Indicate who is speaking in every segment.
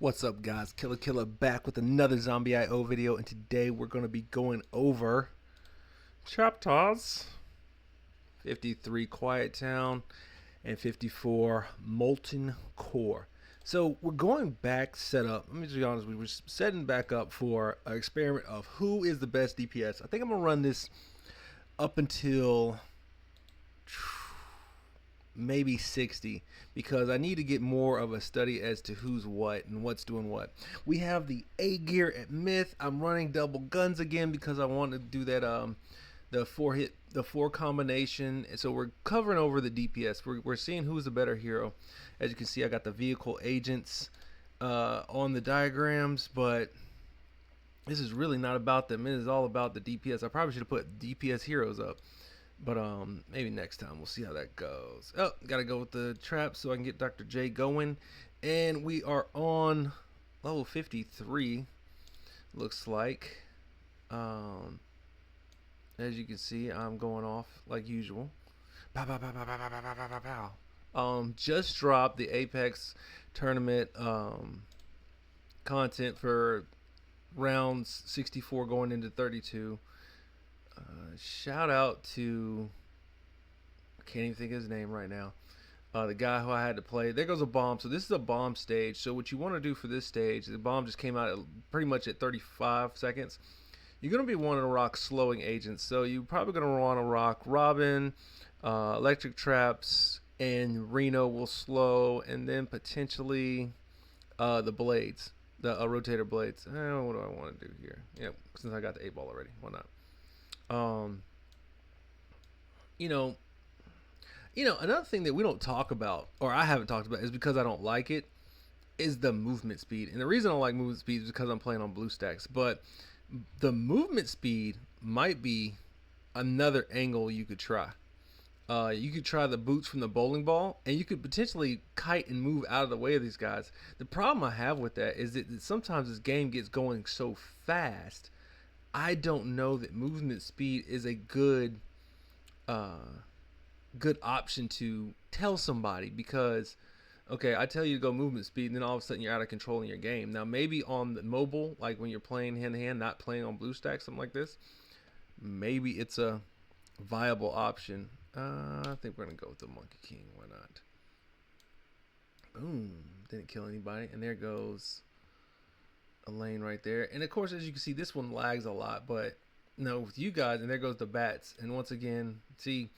Speaker 1: What's up, guys? Killer back with another Zombie IO video, and today we're going to be going over chapters 53 Quiet Town and 54 Molten Core. So we're going back setup. Let me just be honest, we were setting back up for an experiment of who is the best DPS. I think I'm going to run this up until maybe 60 because I need to get more of a study as to who's what and what's doing what. We have the A gear at Myth. I'm running double guns again because I want to do that the four combination. So we're covering over the DPS. We're seeing who's the better hero. As you can see, I got the vehicle agents on the diagrams, but this is really not about them. It is all about the DPS. I probably should have put DPS heroes up. But maybe next time we'll see how that goes. Oh, gotta go with the trap so I can get Dr. J going. And we are on level 53, looks like. As you can see, I'm going off like usual. Pow, pow, pow, pow, pow, pow, pow, pow, pow, pow. Just dropped the Apex tournament content for rounds 64 going into 32. Shout out to, I can't even think of his name right now, the guy who I had to play. There goes a bomb. So this is a bomb stage. So what you want to do for this stage, the bomb just came out at pretty much at 35 seconds. You're going to be wanting to rock slowing agents. So you're probably going to want to rock Robin, electric traps, and Reno will slow, and then potentially the blades, the rotator blades. What do I want to do here? Yep, since I got the 8-ball already, why not? You know, another thing that we don't talk about, or I haven't talked about, is because I don't like it, is the movement speed. And the reason I don't like movement speed is because I'm playing on blue stacks. But the movement speed might be another angle you could try. You could try the boots from the bowling ball, and you could potentially kite and move out of the way of these guys. The problem I have with that is that sometimes this game gets going so fast. I don't know that movement speed is a good option to tell somebody, because okay, I tell you to go movement speed and then all of a sudden you're out of control in your game. Now maybe on the mobile, like when you're playing hand to hand, not playing on blue stack, something like this, maybe it's a viable option. I think we're gonna go with the Monkey King. Why not? Boom, didn't kill anybody, and there goes a lane right there. And of course, as you can see, this one lags a lot, but no, with you guys, and there goes the bats. And once again, see,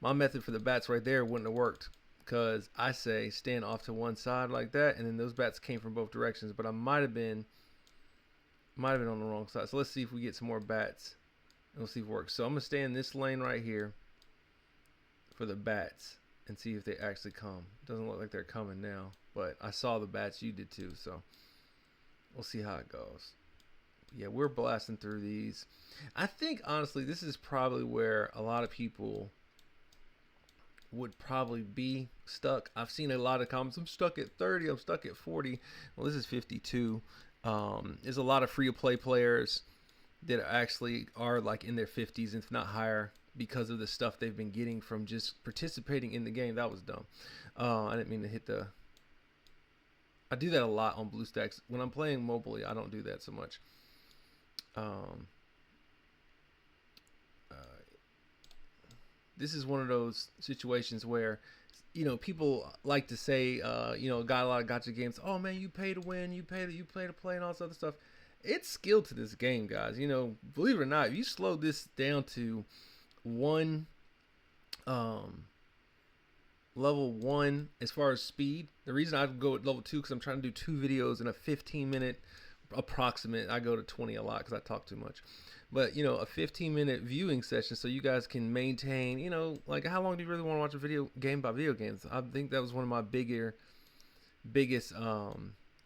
Speaker 1: my method for the bats right there wouldn't have worked, because I say stand off to one side like that, and then those bats came from both directions. But I might have been on the wrong side. So let's see if we get some more bats, and we'll see if it works. So I'm gonna stay in this lane right here for the bats and see if they actually come. Doesn't look like they're coming now, but I saw the bats. You did too, so we'll see how it goes. Yeah, we're blasting through these. I think, honestly, this is probably where a lot of people would probably be stuck. I've seen a lot of comments, I'm stuck at 30, I'm stuck at 40. Well, this is 52. There's a lot of free-to-play players that actually are like in their 50s, if not higher, because of the stuff they've been getting from just participating in the game. That was dumb. I didn't mean to hit the... I do that a lot on BlueStacks. When I'm playing mobilely, I don't do that so much. This is one of those situations where, people like to say, got a lot of gotcha games. Oh man, you pay to win, you play to play, and all this other stuff. It's skill to this game, guys. Believe it or not, if you slow this down to one, level 1 as far as speed. The reason I go at level 2 because I'm trying to do 2 videos in a 15-minute approximate. I go to 20 a lot because I talk too much. But a 15-minute viewing session, so you guys can maintain, like, how long do you really want to watch a video games? I think that was one of my biggest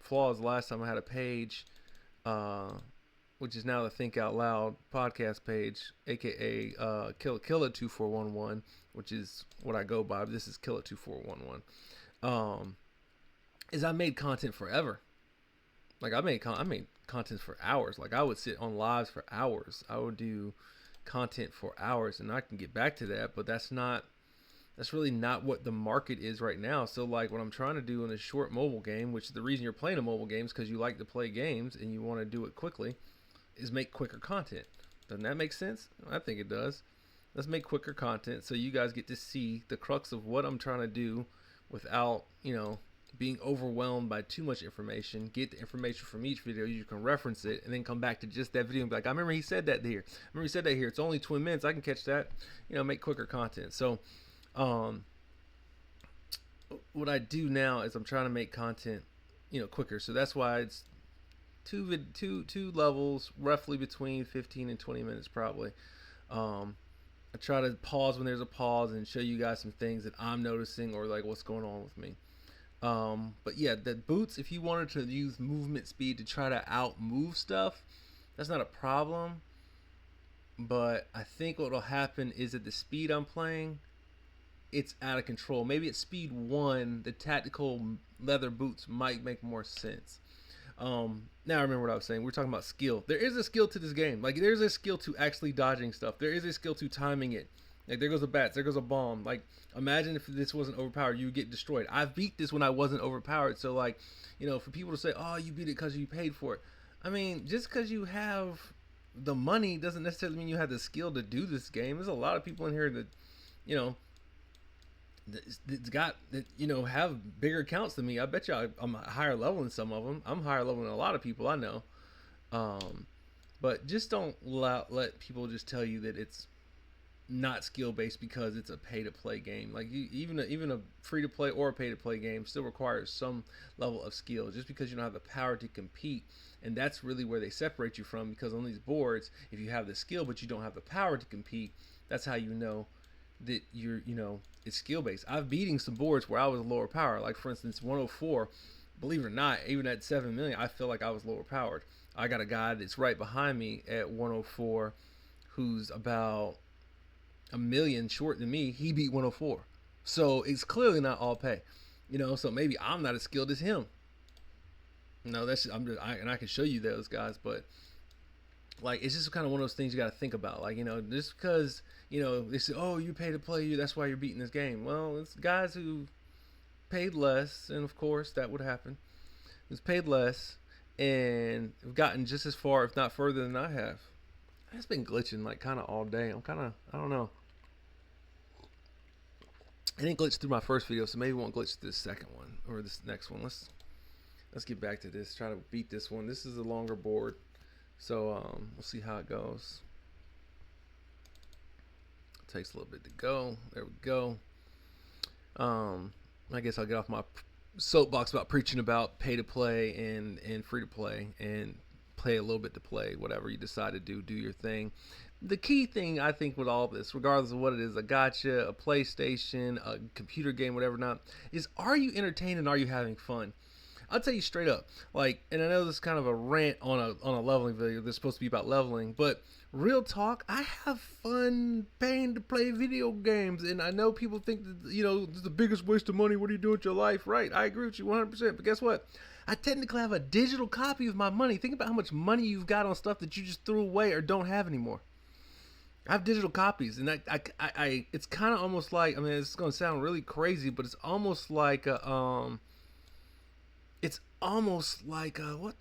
Speaker 1: flaws last time I had a page, which is now the Think Out Loud podcast page, aka Killa2411, which is what I go by. This is Killa2411. Is I made content forever. Like I made content for hours. Like I would sit on lives for hours. I would do content for hours, and I can get back to that. But that's not that's really not what the market is right now. So like what I'm trying to do in a short mobile game, which is the reason you're playing a mobile game is because you like to play games and you want to do it quickly, is make quicker content. Doesn't that make sense? I think it does. Let's make quicker content so you guys get to see the crux of what I'm trying to do without, being overwhelmed by too much information. Get the information from each video, you can reference it, and then come back to just that video and be like, I remember he said that here. I remember he said that here. It's only 20 minutes. I can catch that. Make quicker content. So, what I do now is I'm trying to make content, quicker. So that's why it's two levels, roughly between 15 and 20 minutes, probably. I try to pause when there's a pause and show you guys some things that I'm noticing or like what's going on with me. But yeah, the boots, if you wanted to use movement speed to try to out move stuff, that's not a problem. But I think what will happen is at the speed I'm playing, it's out of control. Maybe at speed 1, the tactical leather boots might make more sense. Now I remember what I was saying. We're talking about skill. There is a skill to this game. Like there's a skill to actually dodging stuff. There is a skill to timing it. Like there goes a bat, there goes a bomb. Like imagine if this wasn't overpowered, you would get destroyed. I beat this when I wasn't overpowered. So like, for people to say, "Oh, you beat it because you paid for it." I mean, just because you have the money doesn't necessarily mean you have the skill to do this game. There's a lot of people in here that, that's got that have bigger accounts than me. I bet you I'm a higher level than some of them. I'm higher level than a lot of people I know. But just don't let people just tell you that it's not skill based because it's a pay to play game. Like even a free to play or a pay to play game still requires some level of skill. Just because you don't have the power to compete, and that's really where they separate you from. Because on these boards, if you have the skill but you don't have the power to compete, that's how you know that you're it's skill based. I've beating some boards where I was lower power. Like for instance, 104. Believe it or not, even at 7 million, I feel like I was lower powered. I got a guy that's right behind me at 104, who's about a million short than me. He beat 104, so it's clearly not all pay. So maybe I'm not as skilled as him. No, that's just, and I can show you those guys, but like it's just kind of one of those things you got to think about. Like just because they say, oh, you pay to play, that's why you're beating this game. Well, it's guys who paid less, and of course that would happen. Who's paid less and have gotten just as far, if not further, than I have. It's been glitching like kind of all day. I don't know. I didn't glitch through my first video, so maybe it won't glitch this second one or this next one. Let's get back to this. Try to beat this one. This is a longer board, so we'll see how it goes. It takes a little bit to go. There we go. I guess I'll get off my soapbox about preaching about pay to play and free to play, and play a little bit to play. Whatever you decide to do your thing. The key thing I think with all this, regardless of what it is, a gacha, a PlayStation, a computer game, whatever not, is are you entertained and are you having fun? I'll tell you straight up, like, and I know this is kind of a rant on a leveling video that's supposed to be about leveling, but real talk, I have fun paying to play video games, and I know people think that, this is the biggest waste of money. What are you doing with your life? Right, I agree with you 100%, but guess what? I technically have a digital copy of my money. Think about how much money you've got on stuff that you just threw away or don't have anymore. I have digital copies, and I it's kind of almost like, I mean, it's going to sound really crazy, but it's almost like what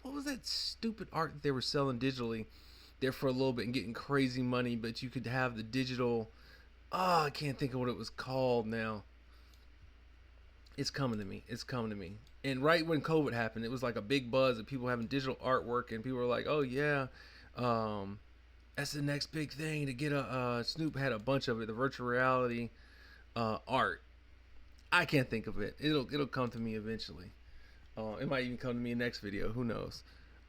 Speaker 1: was that stupid art that they were selling digitally there for a little bit and getting crazy money, but you could have the digital, I can't think of what it was called now. It's coming to me. And right when COVID happened, it was like a big buzz of people having digital artwork, and people were like, oh yeah, that's the next big thing to get Snoop had a bunch of it, the virtual reality art. I can't think of it. It'll come to me eventually. It might even come to me in the next video. Who knows?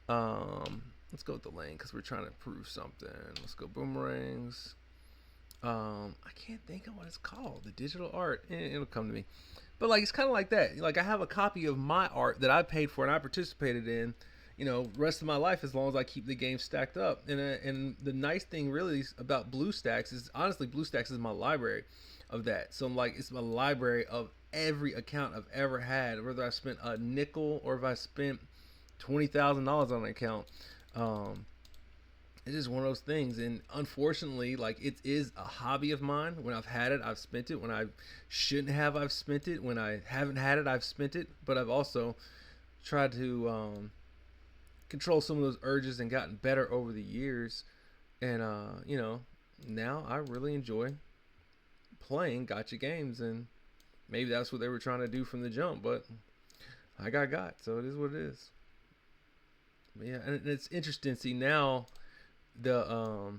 Speaker 1: Let's go with the lane because we're trying to prove something. Let's go boomerangs. I can't think of what it's called. The digital art. It'll come to me. But like it's kind of like that. Like I have a copy of my art that I paid for and I participated in. Rest of my life as long as I keep the game stacked up. And the nice thing really about BlueStacks is honestly BlueStacks is my library of that. So like it's my library of every account I've ever had, whether I spent a nickel or if I spent $20,000 on an account. It's just one of those things, and unfortunately, like, it is a hobby of mine. When I've had it, I've spent it. When I shouldn't have, I've spent it. When I haven't had it, I've spent it. But I've also tried to control some of those urges and gotten better over the years. And now I really enjoy playing gotcha games, and maybe that's what they were trying to do from the jump. But I got, so it is what it is. But yeah, and it's interesting. See, now the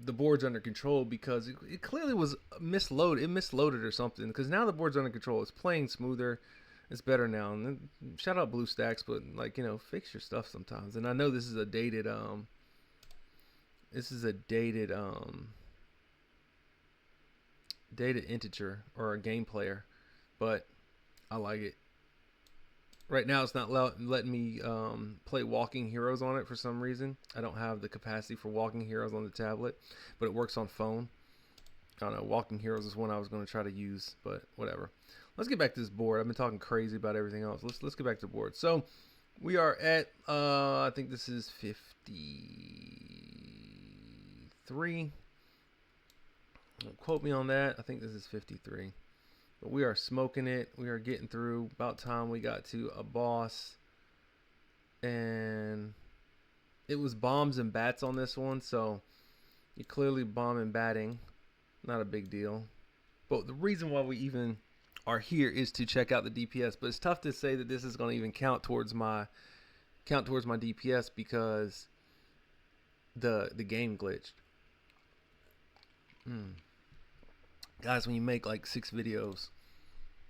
Speaker 1: the board's under control because it clearly was misloaded. It misloaded or something, because now the board's under control. It's playing smoother. It's better now. And then, shout out BlueStacks, but like, fix your stuff sometimes. And I know this is a dated dated integer or a game player, but I like it. Right now, it's not letting me play Walking Heroes on it for some reason. I don't have the capacity for Walking Heroes on the tablet, but it works on phone. I don't know. Walking Heroes is one I was going to try to use, but whatever. Let's get back to this board. I've been talking crazy about everything else. Let's get back to the board. So we are at I think this is 53. Don't quote me on that. I think this is 53. But we are smoking it. We are getting through. About time we got to a boss. And it was bombs and bats on this one, so you're clearly bomb and batting. Not a big deal. But the reason why we even are here is to check out the DPS. But it's tough to say that this is going to even count towards my DPS because the game glitched. Guys, when you make like 6 videos,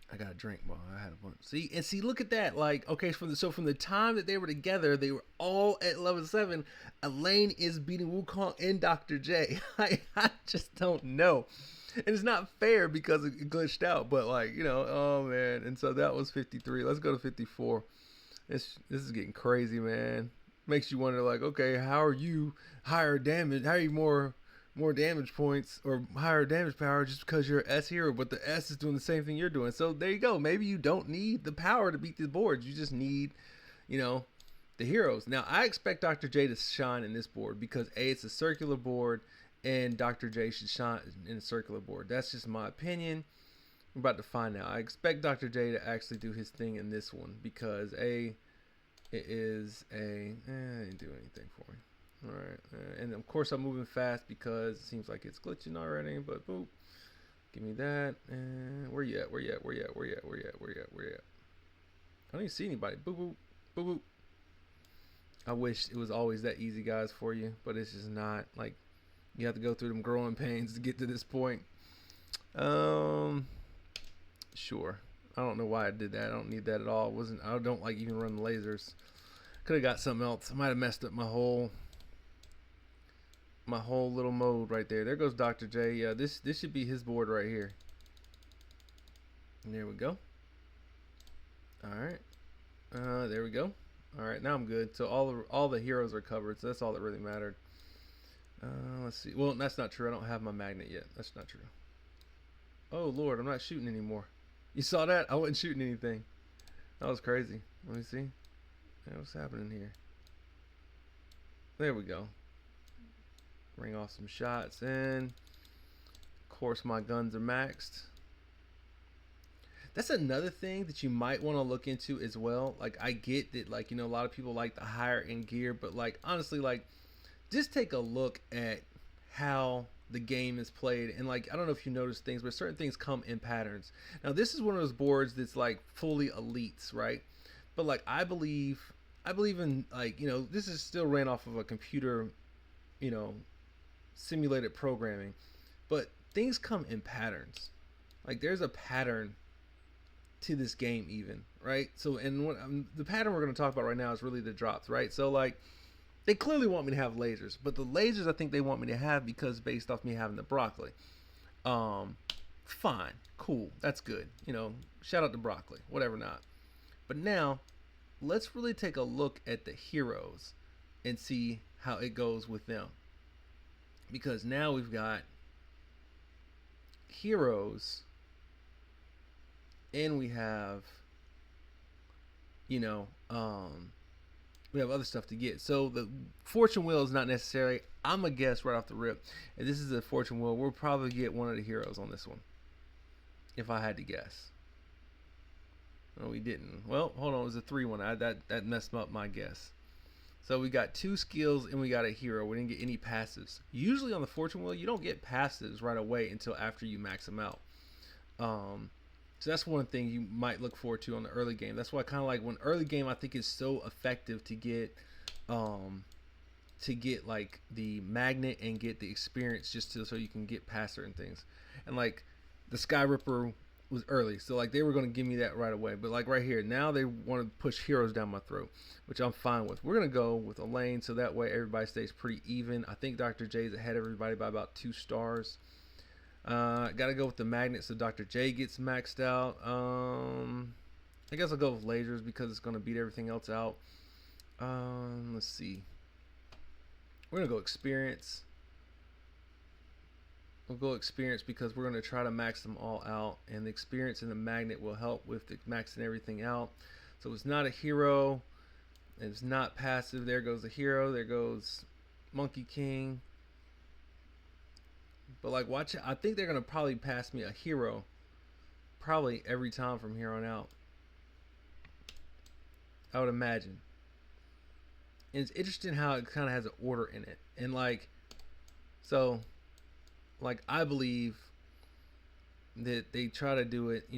Speaker 1: I got a drink. Well, I had a bunch. See, look at that. Like, okay, from the time that they were together, they were all at level 7. Elaine is beating Wukong and Dr. J. I just don't know. And it's not fair because it glitched out, but like, oh man. And so that was 53. Let's go to 54. This is getting crazy, man. Makes you wonder, like, okay, how are you higher damage? How are you more damage points or higher damage power just because you're S hero, but the S is doing the same thing you're doing? So there you go. Maybe you don't need the power to beat the boards. You just need, the heroes. Now, I expect Dr. J to shine in this board because it's a circular board, and Dr. J should shine in a circular board. That's just my opinion. We're about to find out. I expect Dr. J to actually do his thing in this one because it is it didn't do anything for me. All right, and of course I'm moving fast because it seems like it's glitching already. But boop, give me that. And where you at? Where you at? I don't even see anybody. Boop boop boop boop. I wish it was always that easy, guys, for you, but it's just not. Like, you have to go through them growing pains to get to this point. Sure. I don't know why I did that. I don't need that at all. I don't like even run the lasers. Could have got something else. I might have messed up my whole little mode right there. There goes Dr. J. Yeah, this should be his board right here. And there we go. All right. There we go. All right, now I'm good. So all the heroes are covered. So that's all that really mattered. Let's see. Well, that's not true. I don't have my magnet yet. That's not true. Oh Lord, I'm not shooting anymore. You saw that? I wasn't shooting anything. That was crazy. Let me see. What's happening here? There we go. Ring off some shots, and of course my guns are maxed. That's another thing that you might want to look into as well. Like, I get that, like, a lot of people like the higher end gear, but like, honestly, like, just take a look at how the game is played. And like, I don't know if you notice things, but certain things come in patterns. Now, this is one of those boards that's like fully elites, right? But like, I believe in, like, this is still ran off of a computer, simulated programming, but things come in patterns. Like, there's a pattern to this game even, right? So, and the pattern we're going to talk about right now is really the drops, right? So like, they clearly want me to have lasers, but the lasers I think they want me to have because based off me having the broccoli. Fine, cool, that's good. Shout out to broccoli, whatever not. But now, let's really take a look at the heroes and see how it goes with them. Because now we've got heroes, and we have, we have other stuff to get. So the fortune wheel is not necessary. I'm a guess right off the rip. If this is a fortune wheel, we'll probably get one of the heroes on this one. If I had to guess. No, we didn't. Well, hold on. It was a 3-1. That messed up my guess. So we got 2 skills and we got a hero. We didn't get any passives. Usually on the fortune wheel, you don't get passives right away until after you max them out. So that's one thing you might look forward to on the early game. That's why I kind of like when early game I think is so effective to get like the magnet and get the experience just so you can get past certain things. And like the Sky Ripper was early, so like they were going to give me that right away. But like right here, now they want to push heroes down my throat, which I'm fine with. We're going to go with Elaine so that way everybody stays pretty even. I think Dr. J's ahead of everybody by about 2 stars. Gotta go with the magnet so Dr. J gets maxed out. I guess I'll go with lasers because it's gonna beat everything else out. Let's see. We're gonna go experience. We'll go experience because we're gonna try to max them all out, and the experience and the magnet will help with the maxing everything out. So it's not a hero. It's not passive. There goes the hero. There goes Monkey King. But like, watch it. I think they're gonna probably pass me a hero, probably every time from here on out. I would imagine. And it's interesting how it kind of has an order in it, and like, so, like I believe that they try to do it,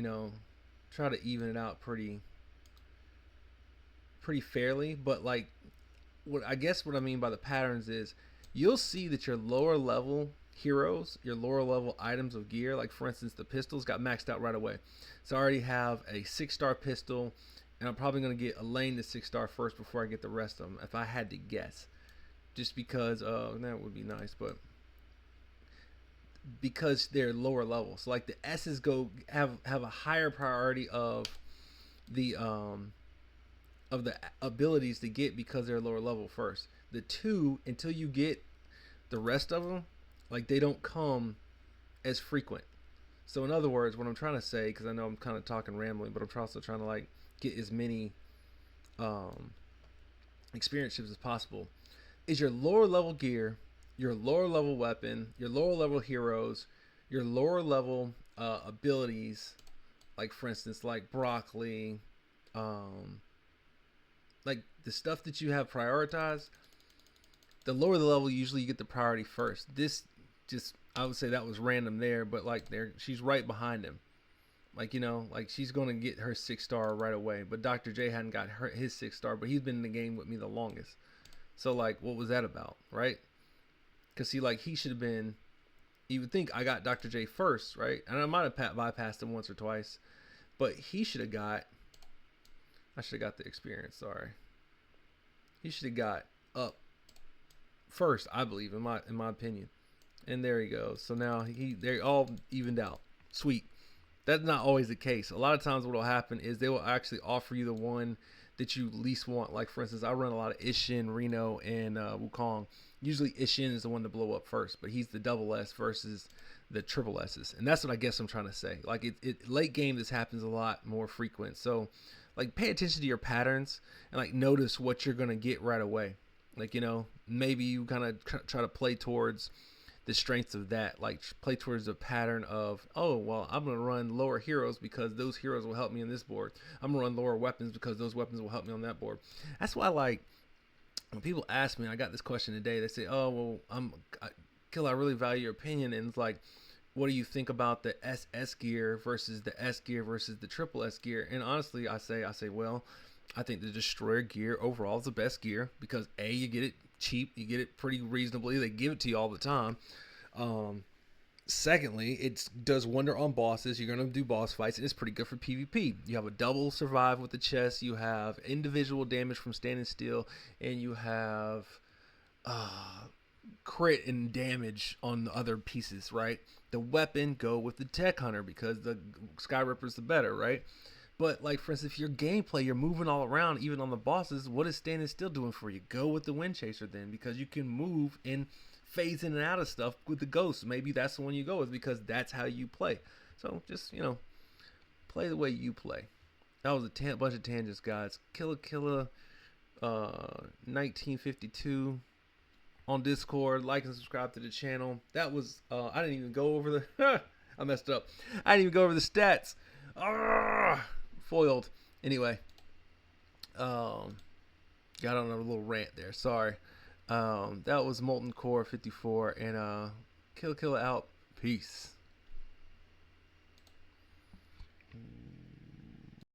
Speaker 1: try to even it out pretty fairly. But like, what I mean by the patterns is you'll see that your lower level heroes, your lower level items of gear, like for instance the pistols got maxed out right away. So I already have a 6-star pistol, and I'm probably going to get Elaine the 6-star first before I get the rest of them, if I had to guess, just because that would be nice, but because they're lower level. So like the S's have a higher priority of the abilities to get because they're lower level first. The 2, until you get the rest of them, like they don't come as frequent. So in other words, what I'm trying to say, because I know I'm kind of talking rambling, but I'm also trying to like get as many experience chips as possible, is your lower level gear, your lower level weapon, your lower level heroes, your lower level abilities, like for instance like broccoli, like the stuff that you have prioritized. The lower the level, usually you get the priority first. This just, I would say that was random there, but like she's right behind him. Like, like she's going to get her 6-star right away. But Dr. J hadn't got his 6-star, but he's been in the game with me the longest. So like, what was that about, right? Because he should have been, you would think I got Dr. J first, right? And I might have bypassed him once or twice, but he should have got, I should have got the experience, sorry. He should have got up first, I believe, in my opinion. And there he goes. So now they're all evened out. Sweet. That's not always the case. A lot of times what will happen is they will actually offer you the one that you least want. Like for instance, I run a lot of Ishin, Reno, and Wukong. Usually Ishin is the one to blow up first, but he's the double S versus the triple S's. And that's what I guess I'm trying to say. Like it late game, this happens a lot more frequent. So like pay attention to your patterns and like notice what you're going to get right away. Like, maybe you kind of try to play towards the strengths of that, like play towards the pattern of, oh, well, I'm going to run lower heroes because those heroes will help me on this board. I'm going to run lower weapons because those weapons will help me on that board. That's why, like, when people ask me, I got this question today, they say, oh, well, Kill, I really value your opinion. And it's like, what do you think about the SS gear versus the S gear versus the triple S gear? And honestly, I say, well, I think the Destroyer gear overall is the best gear because A, you get it cheap, you get it pretty reasonably, they give it to you all the time. Secondly, it does wonder on bosses. You're going to do boss fights, and it's pretty good for PvP. You have a double survive with the chest, you have individual damage from standing still, and you have crit and damage on the other pieces, right? The weapon, go with the Tech Hunter because the Sky Ripper's the better, right? But like for instance, if your gameplay, you're moving all around, even on the bosses, what is standing still doing for you? Go with the Wind Chaser then, because you can move and phase in and out of stuff with the Ghost. Maybe that's the one you go with because that's how you play. So just, play the way you play. That was a bunch of tangents, guys. Killa. 1952 on Discord. Like and subscribe to the channel. That was I didn't even go over the I messed up. I didn't even go over the stats. Foiled. Anyway, got on a little rant there. Sorry. That was Molten Core 54 and Kill out. Peace.